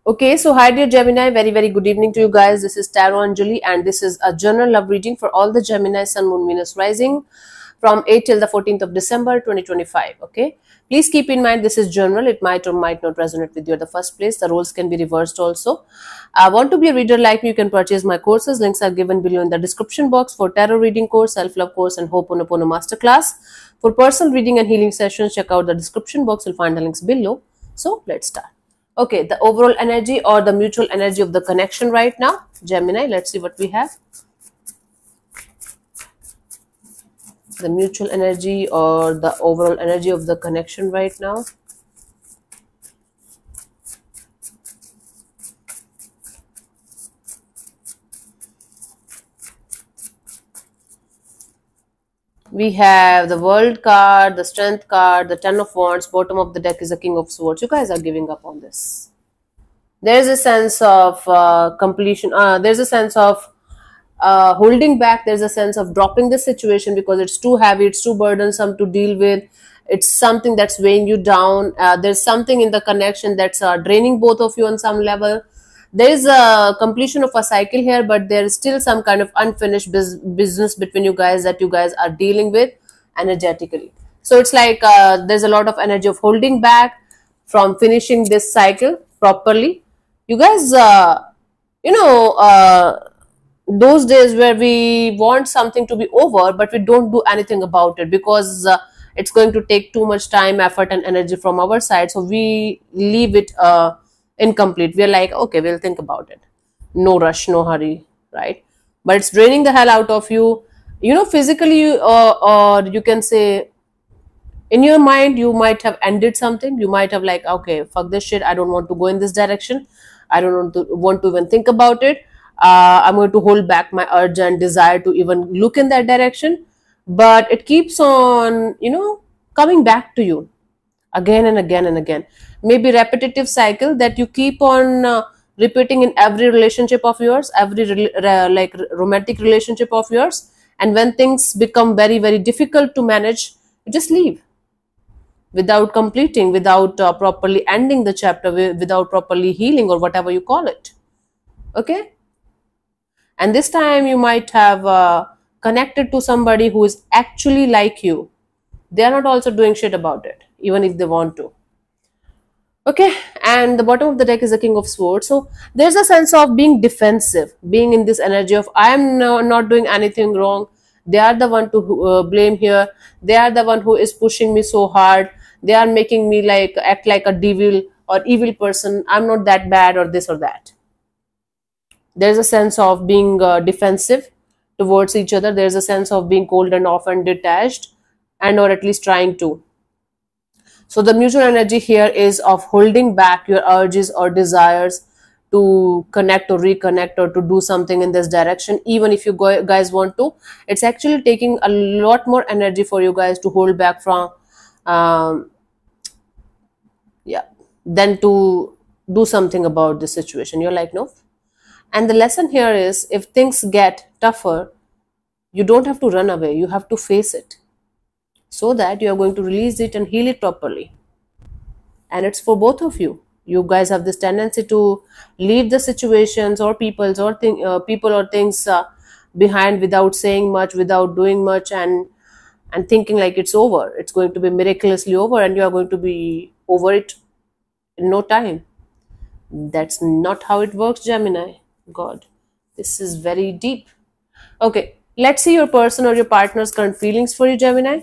Okay, so hi dear Gemini, very good evening to you guys. This is Tarot Anjali and this is a general love reading for all the Gemini Sun, Moon, Venus rising from 8 till the 14th of December 2025. Okay, please keep in mind this is general. It might or might not resonate with you at the first place. The roles can be reversed also. Want to be a reader like me? You can purchase my courses. Links are given below in the description box for tarot reading course, self-love course and Ho'oponopono masterclass. For personal reading and healing sessions, check out the description box. You'll find the links below. So let's start. Okay, the overall energy or the mutual energy of the connection right now. Gemini, let's see what we have. The mutual energy or the overall energy of the connection right now. We have the World card, the Strength card, the Ten of Wands. Bottom of the deck is the King of Swords. You guys are giving up on this. There's a sense of completion. There's a sense of holding back. There's a sense of dropping the situation because it's too heavy, it's too burdensome to deal with. It's something that's weighing you down. There's something in the connection that's draining both of you on some level. There is a completion of a cycle here, but there is still some kind of unfinished business between you guys that you guys are dealing with energetically. So it's like there's a lot of energy of holding back from finishing this cycle properly. You guys, those days where we want something to be over, but we don't do anything about it because it's going to take too much time, effort, and energy from our side. So we leave it incomplete. We're like, okay, we'll think about it. No rush, no hurry, right? But it's draining the hell out of you, physically, or you can say in your mind, you might have ended something. You might have like, okay, fuck this shit. I don't want to go in this direction. I don't want to even think about it. I'm going to hold back my urge and desire to even look in that direction. But it keeps on, coming back to you again and again and again. Maybe repetitive cycle that you keep on repeating in every relationship of yours, every romantic relationship of yours. And when things become very difficult to manage, you just leave without completing, without properly ending the chapter, without properly healing or whatever you call it. Okay. And this time you might have connected to somebody who is actually like you. They are not also doing shit about it, even if they want to. Okay, and the bottom of the deck is the King of Swords. So there's a sense of being defensive, being in this energy of I am not doing anything wrong. They are the one to blame here. They are the one who is pushing me so hard. They are making me like act like a devil or evil person. I'm not that bad or this or that. There's a sense of being defensive towards each other. There's a sense of being cold and off and detached, and or at least trying to. So the mutual energy here is of holding back your urges or desires to connect or reconnect or to do something in this direction. Even if you guys want to, it's actually taking a lot more energy for you guys to hold back from than to do something about this situation. You're like, no. And the lesson here is, if things get tougher, you don't have to run away. You have to face it so that you are going to release it and heal it properly. And it's for both of you. You guys have this tendency to leave the situations or peoples or people or things behind without saying much, without doing much, and thinking like it's over. It's going to be miraculously over and you are going to be over it in no time. That's not how it works, Gemini. God, this is very deep. Okay, let's see your person or your partner's current feelings for you, Gemini.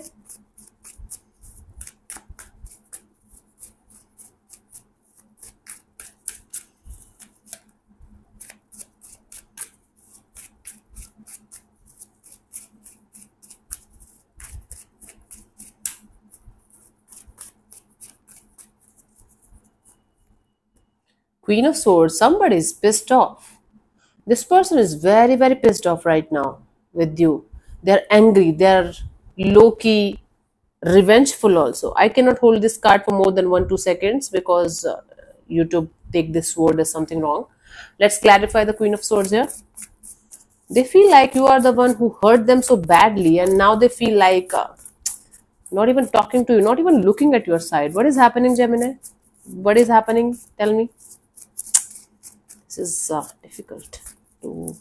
Queen of Swords, somebody's pissed off. This person is very pissed off right now with you. They're angry, they're low-key revengeful also. I cannot hold this card for more than 1-2 seconds because YouTube take this sword as something wrong. Let's clarify the Queen of Swords here. They feel like you are the one who hurt them so badly, and now they feel like not even talking to you, not even looking at your side. What is happening, Gemini? What is happening? Tell me. This is difficult to.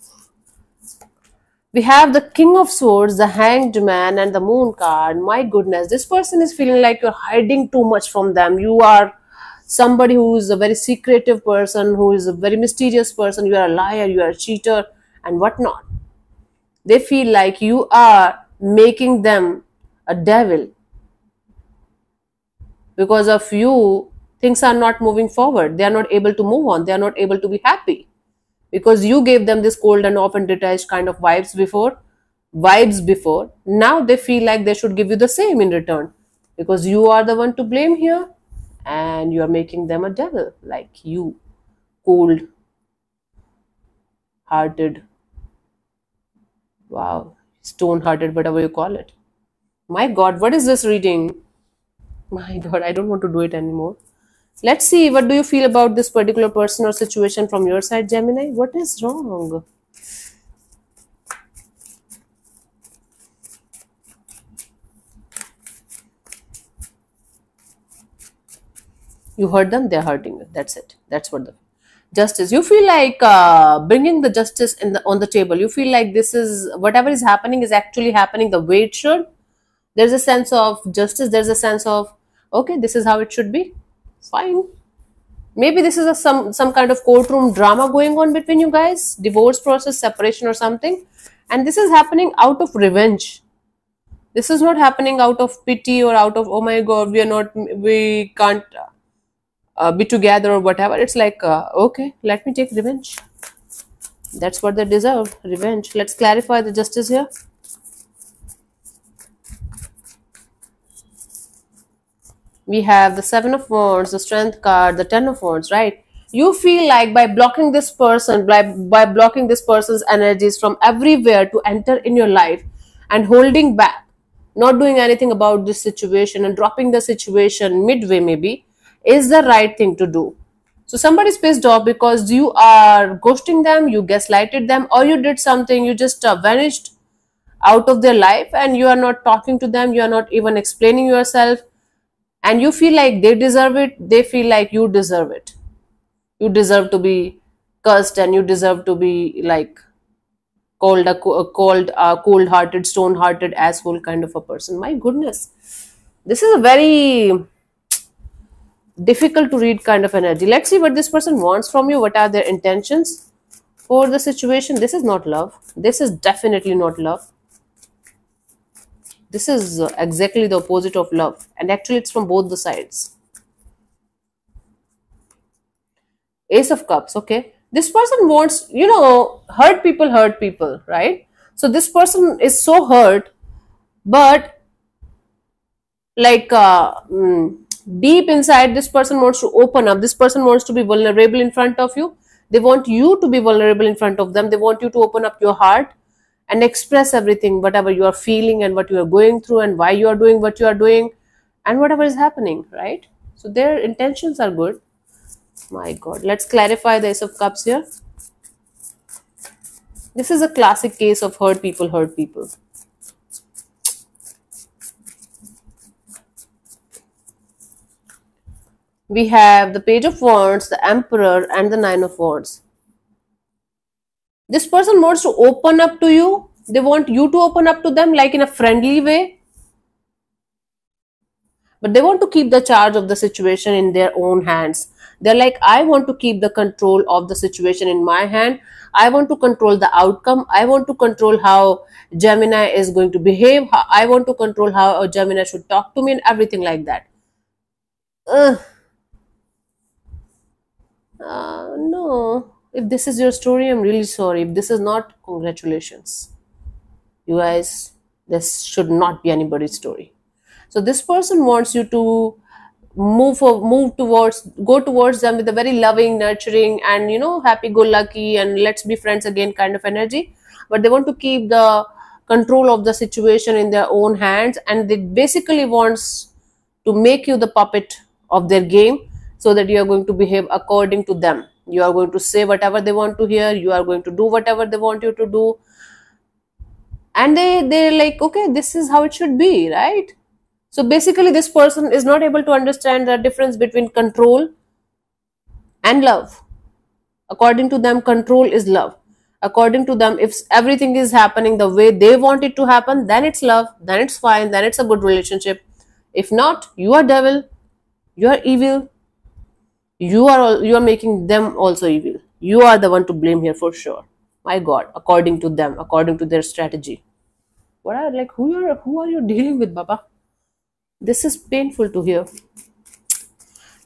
We have the King of Swords, the Hanged Man, and the Moon card. My goodness, this person is feeling like you're hiding too much from them. You are somebody who is a very secretive person, who is a very mysterious person. You are a liar, you are a cheater, and whatnot. They feel like you are making them a devil. Because of you, things are not moving forward. They are not able to move on. They are not able to be happy because you gave them this cold and often detached kind of vibes before. Now they feel like they should give you the same in return because you are the one to blame here, and you are making them a devil, like you, cold hearted, wow, stone hearted, whatever you call it. My god, what is this reading? My god, I don't want to do it anymore. Let's see, what do you feel about this particular person or situation from your side, Gemini? What is wrong? You hurt them, they're hurting you. That's it. That's what the justice. You feel like bringing the justice in the on the table. You feel like this is whatever is happening is actually happening the way it should. There's a sense of justice. There's a sense of okay, this is how it should be. Fine. Maybe this is some kind of courtroom drama going on between you guys, divorce process, separation, or something, and this is happening out of revenge. This is not happening out of pity or out of oh my god, we can't be together or whatever. It's like okay, let me take revenge. That's what they deserve, revenge. Let's clarify the justice here. We have the Seven of Wands, the Strength card, the Ten of Wands, right? You feel like by blocking this person, by blocking this person's energies from everywhere to enter in your life and holding back, not doing anything about this situation and dropping the situation midway maybe, is the right thing to do. So somebody's pissed off because you are ghosting them, you gaslighted them, or you did something, you just vanished out of their life and you are not talking to them, you are not even explaining yourself, and you feel like they deserve it, they feel like you deserve it. You deserve to be cursed and you deserve to be like called a cold-hearted, stone-hearted asshole kind of a person. My goodness, this is a very difficult to read kind of energy. Let's see what this person wants from you. What are their intentions for the situation? This is not love. This is definitely not love. This is exactly the opposite of love, and actually it's from both the sides. Ace of Cups. Okay, this person wants, hurt people, right? So this person is so hurt, but like deep inside, this person wants to open up. This person wants to be vulnerable in front of you. They want you to be vulnerable in front of them. They want you to open up your heart and express everything, whatever you are feeling and what you are going through and why you are doing what you are doing and whatever is happening, right? So their intentions are good. My god, let's clarify the Ace of Cups here. This is a classic case of hurt people, hurt people. We have the Page of Wands, the Emperor, and the Nine of Wands. This person wants to open up to you. They want you to open up to them like in a friendly way. But they want to keep the charge of the situation in their own hands. They're like, I want to keep the control of the situation in my hand. I want to control the outcome. I want to control how Gemini is going to behave. I want to control how Gemini should talk to me and everything like that. No. If this is your story, I'm really sorry. If this is not, congratulations. You guys, this should not be anybody's story. So this person wants you to go towards them with a very loving, nurturing, and happy-go-lucky and let's be friends again kind of energy. But they want to keep the control of the situation in their own hands, and they basically wants to make you the puppet of their game, so that you are going to behave according to them. You are going to say whatever they want to hear. You are going to do whatever they want you to do. And they're like, okay, this is how it should be, right? So basically, this person is not able to understand the difference between control and love. According to them, control is love. According to them, if everything is happening the way they want it to happen, then it's love, then it's fine, then it's a good relationship. If not, you are devil, you are evil, you are making them also evil. You are the one to blame here for sure. My God, according to them, according to their strategy. What are like who are you dealing with, Baba? This is painful to hear.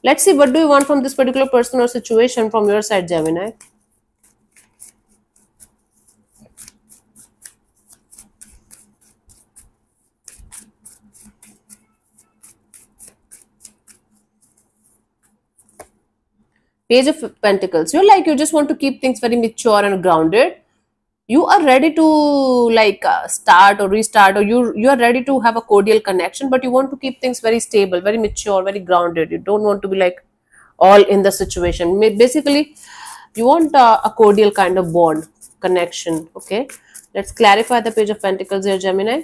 Let's see, what do you want from this particular person or situation from your side, Gemini? Page of Pentacles. You're like, you just want to keep things very mature and grounded. You are ready to start or restart, or you are ready to have a cordial connection, but you want to keep things very stable, very mature, very grounded. You don't want to be like all in the situation. Basically, you want a cordial kind of bond connection. Okay, let's clarify the Page of Pentacles here, Gemini.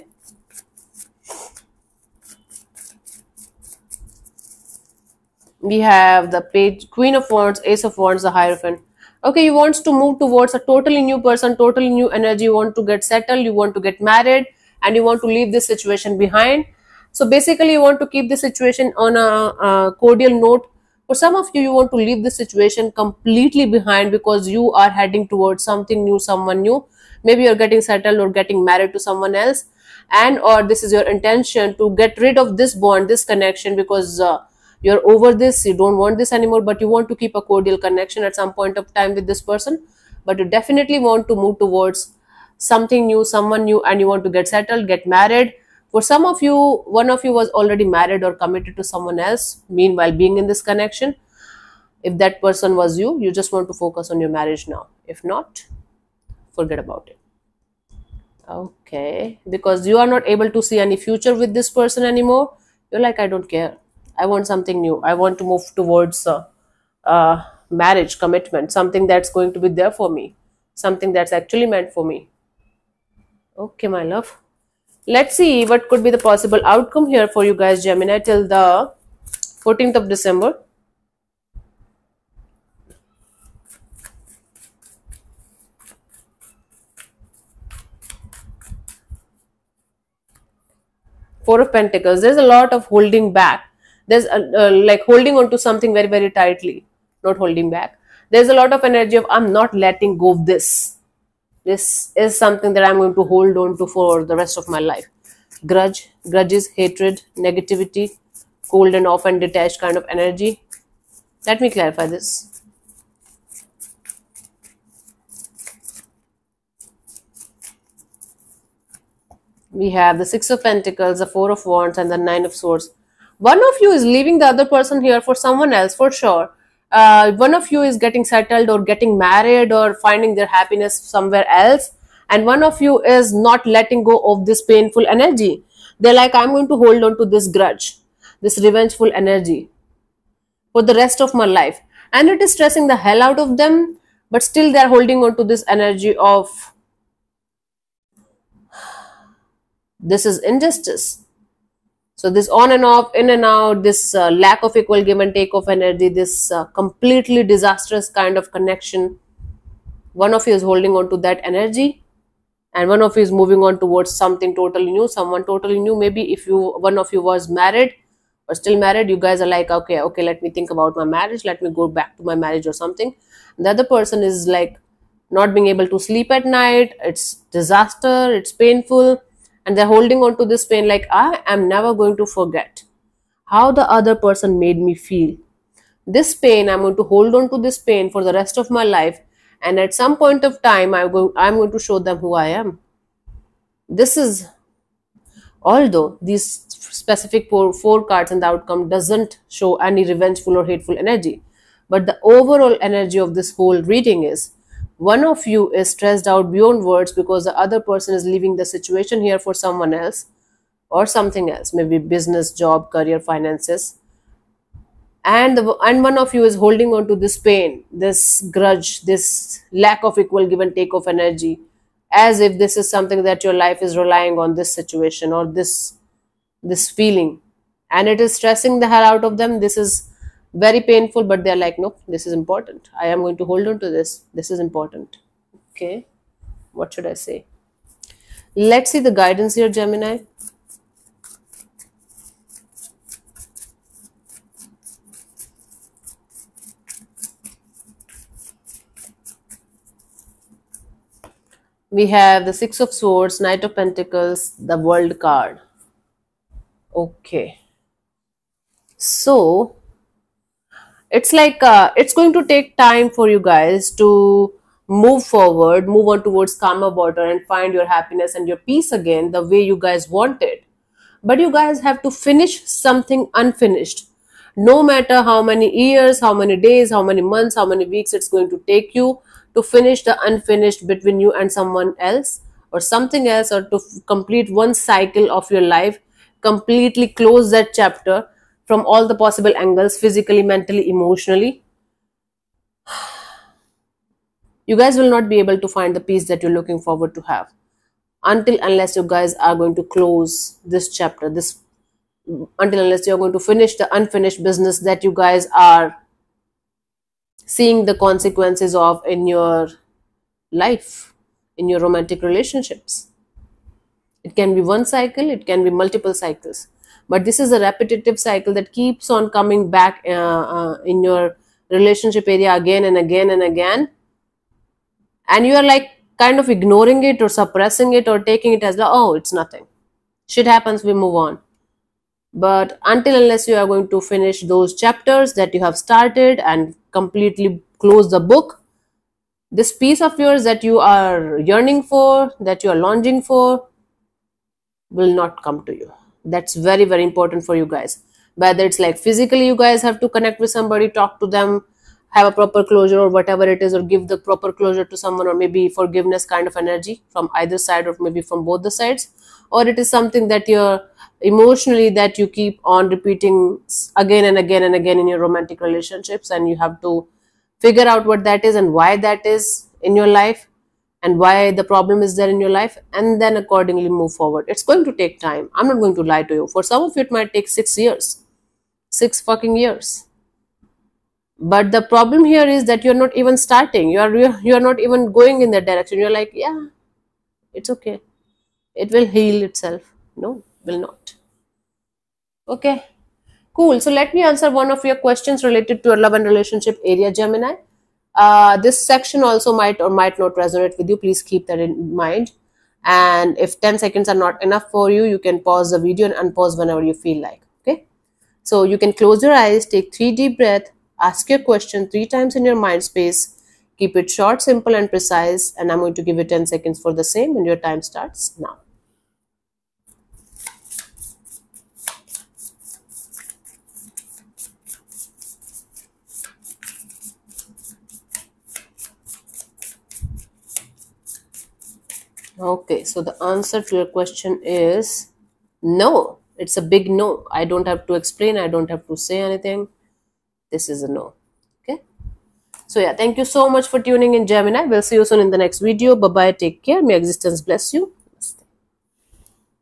We have the page Queen of Wands, Ace of Wands, the Hierophant. Okay, you want to move towards a totally new person, totally new energy. You want to get settled, you want to get married, and you want to leave this situation behind. So basically, you want to keep the situation on a cordial note. For some of you, you want to leave this situation completely behind because you are heading towards something new, someone new. Maybe you're getting settled or getting married to someone else, and or this is your intention to get rid of this bond, this connection, because you're over this, you don't want this anymore, but you want to keep a cordial connection at some point of time with this person. But you definitely want to move towards something new, someone new, and you want to get settled, get married. For some of you, one of you was already married or committed to someone else meanwhile being in this connection. If that person was you, you just want to focus on your marriage now. If not, forget about it. Okay, because you are not able to see any future with this person anymore. You're like, I don't care, I want something new. I want to move towards marriage, commitment, something that's going to be there for me, something that's actually meant for me. Okay, my love. Let's see what could be the possible outcome here for you guys, Gemini, till the 14th of December. Four of Pentacles. There's a lot of holding back. There's like holding on to something very, very tightly, not holding back. There's a lot of energy of I'm not letting go of this. This is something that I'm going to hold on to for the rest of my life. Grudges, hatred, negativity, cold and off and detached kind of energy. Let me clarify this. We have the Six of Pentacles, the Four of Wands, and the Nine of Swords. One of you is leaving the other person here for someone else, for sure. One of you is getting settled or getting married or finding their happiness somewhere else. And one of you is not letting go of this painful energy. They're like, I'm going to hold on to this grudge, this revengeful energy for the rest of my life. And it is stressing the hell out of them, but still they're holding on to this energy of this is injustice. So this on and off, in and out, this lack of equal give and take of energy, this completely disastrous kind of connection. One of you is holding on to that energy, and one of you is moving on towards something totally new, someone totally new. Maybe if one of you was married or still married, you guys are like, okay, let me think about my marriage. Let me go back to my marriage or something. And the other person is like not being able to sleep at night. It's disaster. It's painful. And they're holding on to this pain like, I am never going to forget how the other person made me feel. This pain, I'm going to hold on to this pain for the rest of my life. And at some point of time, I'm going to show them who I am. This is, although these specific four cards and the outcome doesn't show any revengeful or hateful energy, but the overall energy of this whole reading is, one of you is stressed out beyond words because the other person is leaving the situation here for someone else or something else, maybe business, job, career, finances. And one of you is holding on to this pain, this grudge, this lack of equal give and take of energy, as if this is something that your life is relying on, this situation or this feeling, and it is stressing the hell out of them. This is Very painful, but they're like, nope, this is important. I am going to hold on to this. This is important. Okay. What should I say? Let's see the guidance here, Gemini. We have the Six of Swords, Knight of Pentacles, the World card. Okay. So it's like it's going to take time for you guys to move forward, move on towards calmer water, and find your happiness and your peace again the way you guys want it. But you guys have to finish something unfinished. No matter how many years, how many days, how many months, how many weeks it's going to take you to finish the unfinished between you and someone else or something else, or to complete one cycle of your life, completely close that chapter from all the possible angles, physically, mentally, emotionally. You guys will not be able to find the peace that you're looking forward to have until unless you guys are going to close this chapter, this until unless you're going to finish the unfinished business that you guys are seeing the consequences of in your life, in your romantic relationships. It can be one cycle, it can be multiple cycles, but this is a repetitive cycle that keeps on coming back in your relationship area again and again and again, and you are like kind of ignoring it or suppressing it or taking it as like, oh, it's nothing, shit happens, we move on. But until unless you are going to finish those chapters that you have started and completely close the book, this piece of yours that you are yearning for, that you are longing for, will not come to you. That's very, very important for you guys. Whether it's like physically you guys have to connect with somebody, talk to them, have a proper closure or whatever it is, or give the proper closure to someone, or maybe forgiveness kind of energy from either side or maybe from both the sides, or it is something that you're emotionally that you keep on repeating again and again and again in your romantic relationships, and you have to figure out what that is and why that is in your life and why the problem is there in your life, and then accordingly move forward. It's going to take time. I'm not going to lie to you. For some of you, it might take 6 years. 6 fucking years. But the problem here is that you're not even starting. You're not even going in that direction. You're like, yeah, it's okay. It will heal itself. No, will not. Okay. Cool. So let me answer one of your questions related to your love and relationship area, Gemini. This section also might or might not resonate with you. Please keep that in mind. And if 10 seconds are not enough for you, you can pause the video and unpause whenever you feel like. Okay. So you can close your eyes, take 3 deep breaths, ask your question 3 times in your mind space. Keep it short, simple, and precise. And I'm going to give you 10 seconds for the same, and your time starts now. Okay, so the answer to your question is no. It's a big no. I don't have to explain. I don't have to say anything. This is a no. Okay. So yeah, thank you so much for tuning in, Gemini. We'll see you soon in the next video. Bye-bye. Take care. May existence bless you.